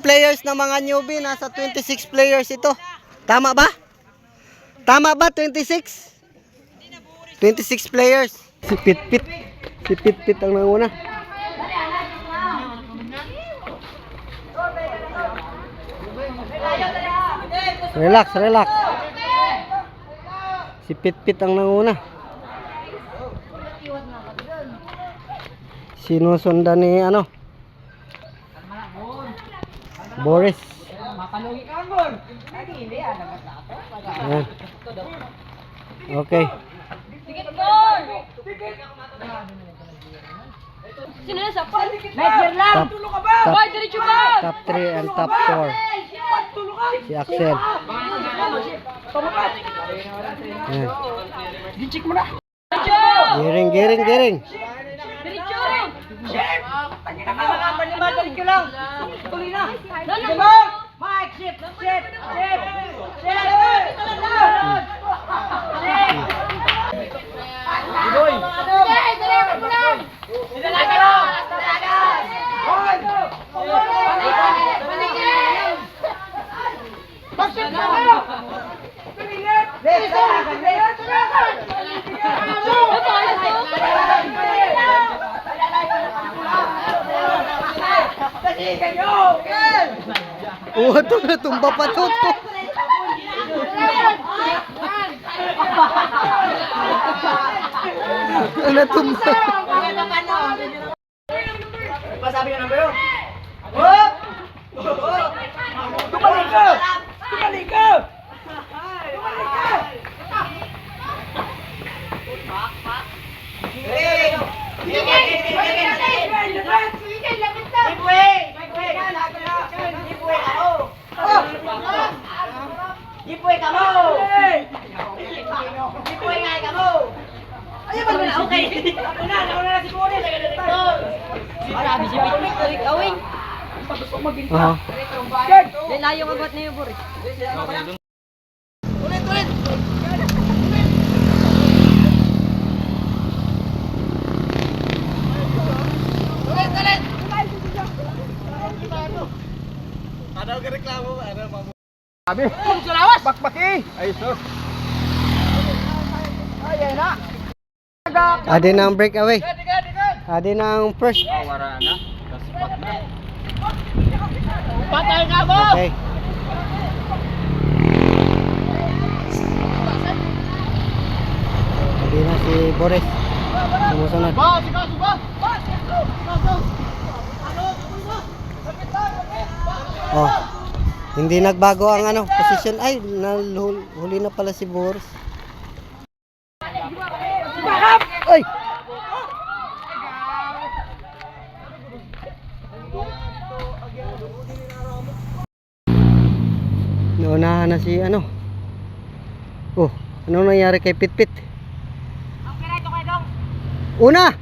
players na mga newbie. Nasa 26 players ito. Tama ba? Tama ba 26? 26 players. Si Pitpit. Si Pitpit ang nanguna. Relax, relax. Si Pitpit ang nanguna. Sinusundan ni ano? Boris. Ayan. Okay. Sino na sa pal? Top 3 and top 4. Si Axel. Ayan. Giring, giring, giring. Oh, ito natumba pa to. Natumba. Pasabi ka number 1. Oh! Tumalik ka! Tumalik ka! Giveaway ka mo! Giveaway nga ka mo! Ayaw ba na? Okay! Ako na si Boris! Grabe si Pitpit, tarik awing. Layong agot na yung Boris. Ulit! Ano ka reklamo? Ano mamu? Sabi. Sulawas. Bakbaki. Ay sus. Ay na. Adi na ang breakaway. Adi na ang first. Wara na. Kaspat na. Patay ka mo. Okay. Adi na si Boris. Sumusunod. Oh. Hindi nagbago ang ano, position. Ay, huli na pala si Boris. Ay! Naunahan na si ano. Oh, ano nangyari kay Pitpit? Ang kireto kay Dong. Una!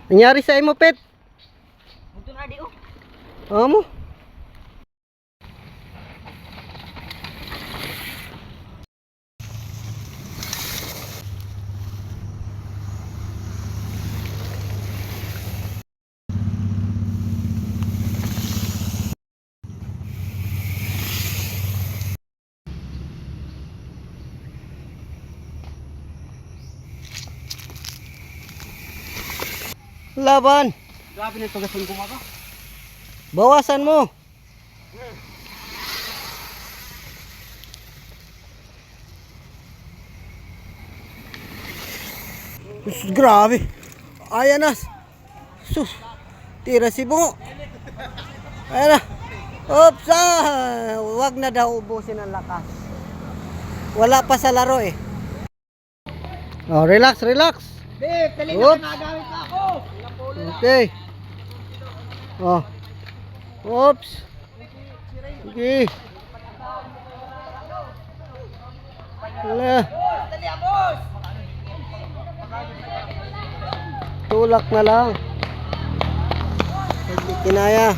Nangyari sa imo, Pet? Buto na di oh. Amo? Laban. Grabe na tugasan ko maka. Bawasan mo. Grabe. Ayan na. Sus. Tira si Bungo. Ayan na. Oops. Wag na daw ubusin ang lakas. Wala pa sa laro eh. Oh, relax, relax. Dali Oops. na nagamit na ako. Okay. Oh. Oops. Okay. Wala. Dali boss. Tulak na lang. Hindi kinaya.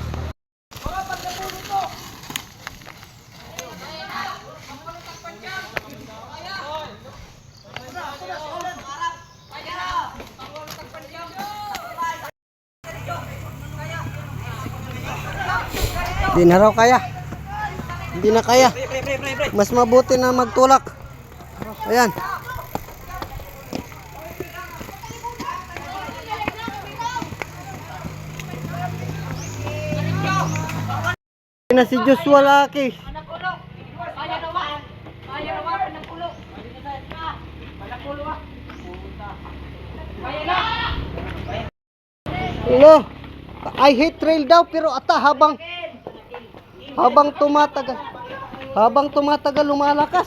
Hindi na raw kaya. Hindi na kaya. Mas mabuti na magtulak. Ayan. Na si Joshua Laki. Hello. I hate trail daw pero ata habang tumatagal lumalakas.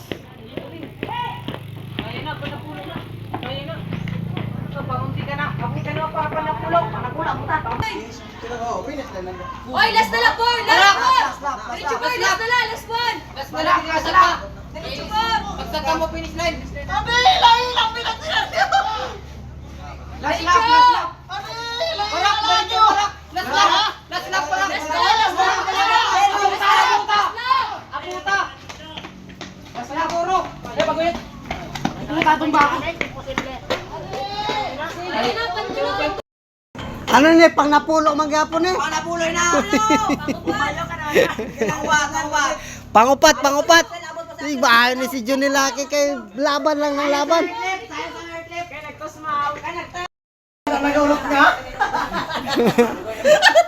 Oy, last na lang, boy! Last one! Diretso, boy! Last na lang! Last one! Last na lang! Diretso pa! Diretso pa! Pagsaka mo finish line! Abi! Ilang pinagsinan niyo! Last lap! Last lap! Abi! Parak! Diretso! Last lap! Last lap! Parak! Last lap! Last lap! Aputa! Last lap! Puro! Ay, bagulit! Nakatumba ako! Ano ni pang napulo magyapon eh? Pang napulo na! Pumayo ka na! Pangwat! Pangupat. Iba ni si Johnny Laki kay laban lang ng laban. Nag-ulok nga?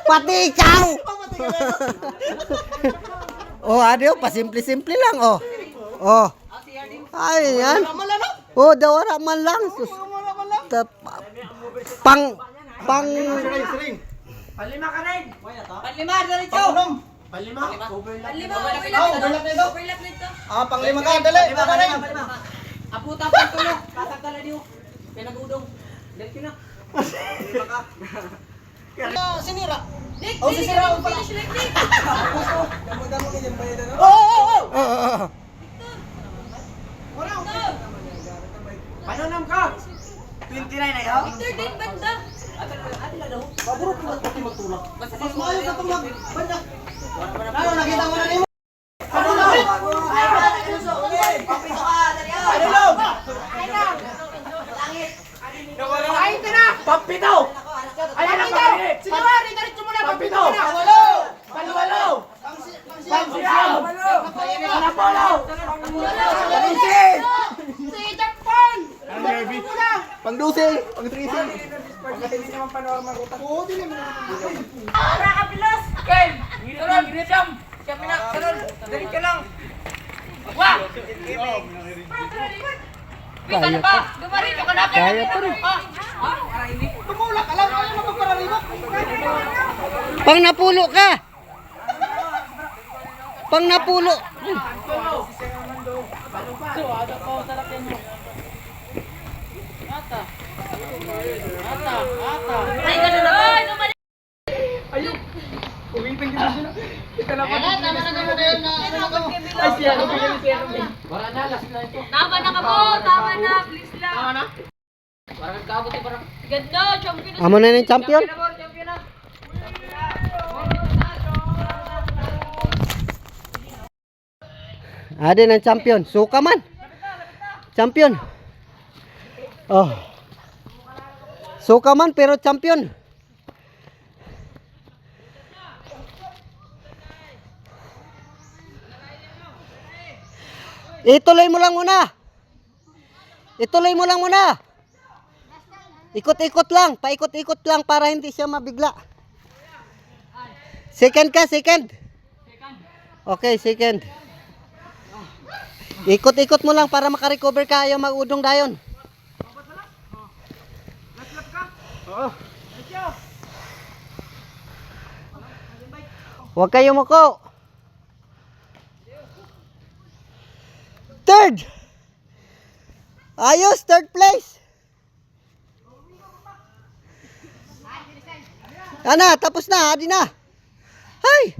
Pati ikaw. Oh, adio pasimple-simple lang oh. Oh. Ay yan. Oh, dawara man lang. Sus. Pang Panlima ka rin! Panlima, diretso! Panlima? Panlima, overlap na ito. overlap na ito! Panglima ka, dali. Aputa pa tulog! Tatagdala niyo! Pinag-udong! Diretso na! Sinira. Nick! Oh, sisira ako pala. Finish line, Nick! Damo-damo ka dyan bayan na. oh. Panunam ka. 29 na yun? Victor din, banda! Maburot ko pati magtulak. Mas mayo ka itong magbanda. Ano, nakita mo na nimo? Ano na? Papito ka, dali ka. Ano lang? Kain ka na! Papito! Ayan ang pangit! Sige ba, dito mo na papito! Panuwalo! Panuwalo! Pangsiyam! Panapolo! Pangdusin! Si Jackpon! Pangdusin! Pangtrisin! Pagkatili naman panorma ko. Oo, dili mo naman. Nakakapilas! Ken! Karol! Siyam! Siyam na! Karol! Dali ka lang! Wah! Wait, ano pa? Dumarin ka na! Kaya pa rin. Tumulak ka lang! Ayaw mo magpararibok! Pang napulo ka. Pang napulo. Ay, gano'n na! Ay, dumarin! Uwitin ka na sila. Ito lang. Tama na Ay, siya. Siya. Tama na ka po! Tama na! Please lang! Tama na? Ganda! Champion na! Amo na ng champion. Champion na! Ade ng champion. Suka man. Champion. Oh. Suka man pero champion. Ituloy mo lang muna. Ituloy mo lang muna. Ikot-ikot lang. Paikot-ikot lang para hindi siya mabigla. Second ka, second. Okay, second. Ikot-ikot mo lang para makarecover ka. Ayaw mag-udong dayon. Huwag kayo muko. Third. Ayos, third place. Ana, tapos na, adi na. Hay.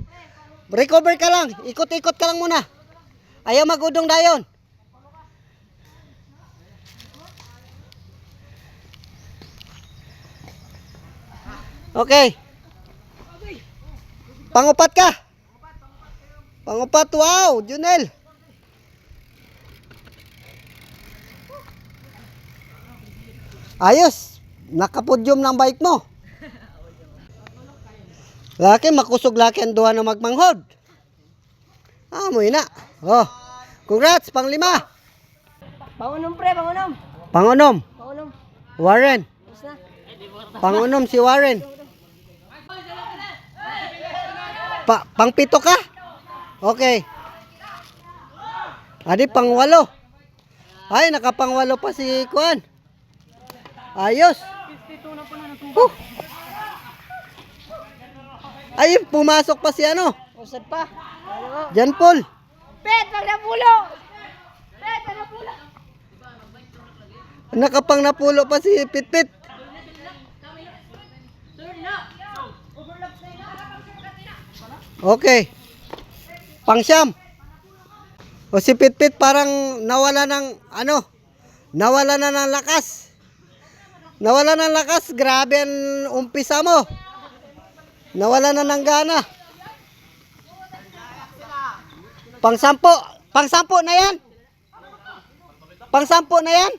Recover ka lang. Ikot-ikot ka lang muna. Ayaw mag-udong dayon. Okay. Pangupat ka. Pangupat, wow, Junel. Ayos. Nakapodyum ng bike mo. Laki, makusog laki ang duha na magmanghod. Amoy na. Oh. Congrats, pang-5. Pangunom pre, pangunom. Pangunom. Pangunom. Warren. Tapos na. Pangunom si Warren. Pang-7 ka? Okay. Adi, pang-8. Ay, nakapang-8 pa si Kuan. Ayos. Ay, pumasok pa si ano? Usad pa. Jan Paul. Pet, wag na pulo. Pet, wag na pulo. Nakapang napulo pa si Pitpit. Okay. Pang-9. O si Pitpit parang nawala ng ano? Nawala na ng lakas. Nawala ng lakas. Grabe ang umpisa mo. Nawala na ng gana. Pang-10. Pang-10 na yan. Pang-10 na yan.